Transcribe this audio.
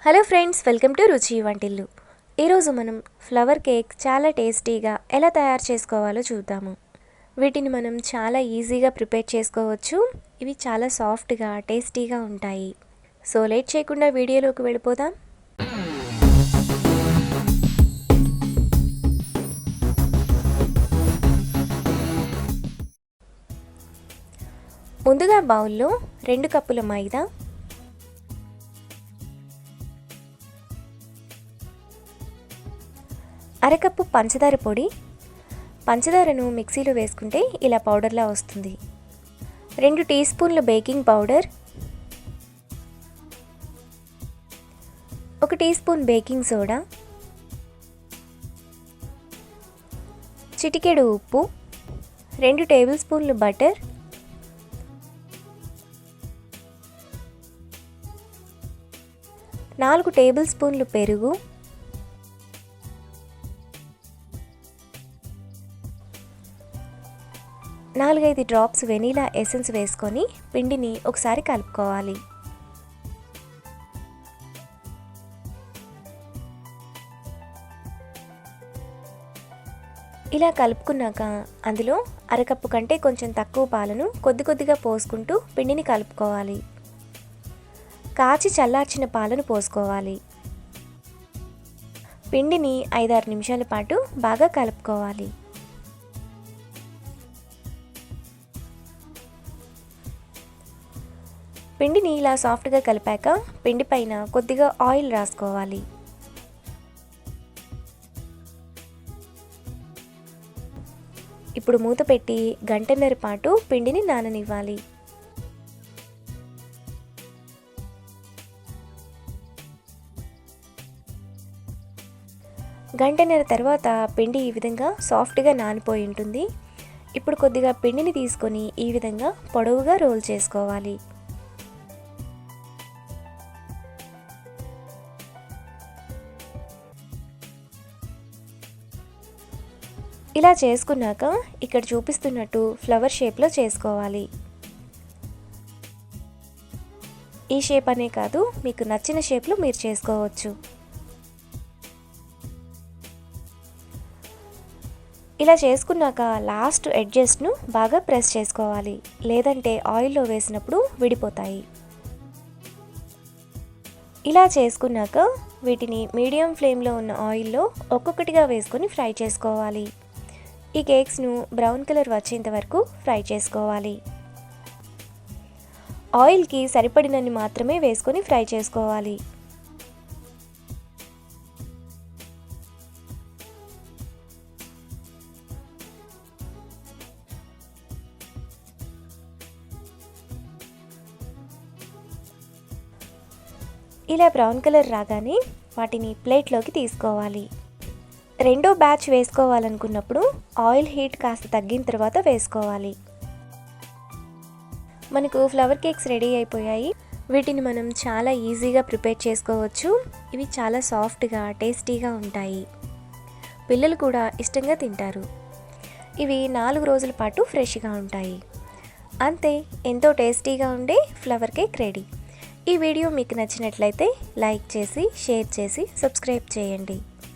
Hello friends, welcome to రుచి వంటిల్లు. ఈరోజు మనం ఫ్లవర్ కేక్ చాలా టేస్టీగా ఎలా తయారు చేసుకోవాలో చూద్దాము. వీటిని మనం చాలా ఈజీగా ప్రిపేర్ చేసుకోవచ్చు. ఇవి చాలా సాఫ్ట్గా టేస్టీగా ఉంటాయి. సో లేట్ చేయకుండా వీడియోలోకి వెళ్ళిపోదాం. ముందుగా బౌల్లో 2 కప్పుల మైదా, అరకప్పు పంచదార పొడి. పంచదారను మిక్సీలో వేసుకుంటే ఇలా పౌడర్లా వస్తుంది. 2 టీ స్పూన్ల baking powder, 1 teaspoon baking soda, చిటికెడు ఉప్పు, 2 టేబుల్ స్పూన్లు బటర్, 4 టేబుల్ స్పూన్లు పెరుగు, 4-5 డ్రాప్స్ వెనీలా ఎసెన్స్ వేసుకొని పిండిని ఒకసారి కలుపుకోవాలి. ఇలా కలుపుకున్నాక అందులో అరకప్పు కంటే కొంచెం తక్కువ పాలను కొద్ది కొద్దిగా పోసుకుంటూ పిండిని కలుపుకోవాలి. కాచి చల్లార్చిన పాలను పోసుకోవాలి. పిండిని 5-6 నిమిషాల పాటు బాగా కలుపుకోవాలి. పిండిని ఇలా సాఫ్ట్గా కలిపాక పిండి పైన కొద్దిగా ఆయిల్ రాసుకోవాలి. ఇప్పుడు మూత పెట్టి గంటన్నర పాటు పిండిని నాననివ్వాలి. గంటన్నర తర్వాత పిండి ఈ విధంగా సాఫ్ట్గా నానిపోయి ఉంటుంది. ఇప్పుడు కొద్దిగా పిండిని తీసుకొని ఈ విధంగా పొడవుగా రోల్ చేసుకోవాలి. ఇలా చేసుకున్నాక ఇక్కడ చూపిస్తున్నట్టు ఫ్లవర్ షేప్లో చేసుకోవాలి. ఈ షేప్ అనే కాదు, మీకు నచ్చిన షేప్లో మీరు చేసుకోవచ్చు. ఇలా చేసుకున్నాక లాస్ట్ ఎడ్జెస్ట్ను బాగా ప్రెస్ చేసుకోవాలి, లేదంటే ఆయిల్లో వేసినప్పుడు విడిపోతాయి. ఇలా చేసుకున్నాక వీటిని మీడియం ఫ్లేమ్లో ఉన్న ఆయిల్లో ఒక్కొక్కటిగా వేసుకొని ఫ్రై చేసుకోవాలి. ఈ కేక్స్ను బ్రౌన్ కలర్ వచ్చేంత వరకు ఫ్రై చేసుకోవాలి. ఆయిల్కి సరిపడినన్ని మాత్రమే వేసుకొని ఫ్రై చేసుకోవాలి. ఇలా బ్రౌన్ కలర్ రాగానే వాటిని ప్లేట్లోకి తీసుకోవాలి. రెండో బ్యాచ్ వేసుకోవాలనుకున్నప్పుడు ఆయిల్ హీట్ కాస్త తగ్గిన తర్వాత వేసుకోవాలి. మనకు ఫ్లవర్ కేక్స్ రెడీ అయిపోయాయి. వీటిని మనం చాలా ఈజీగా ప్రిపేర్ చేసుకోవచ్చు. ఇవి చాలా సాఫ్ట్గా టేస్టీగా ఉంటాయి. పిల్లలు కూడా ఇష్టంగా తింటారు. ఇవి 4 రోజుల పాటు ఫ్రెష్గా ఉంటాయి. అంతే, ఎంతో టేస్టీగా ఉండే ఫ్లవర్ కేక్ రెడీ. ఈ వీడియో మీకు నచ్చినట్లయితే లైక్ చేసి, షేర్ చేసి, సబ్స్క్రైబ్ చేయండి.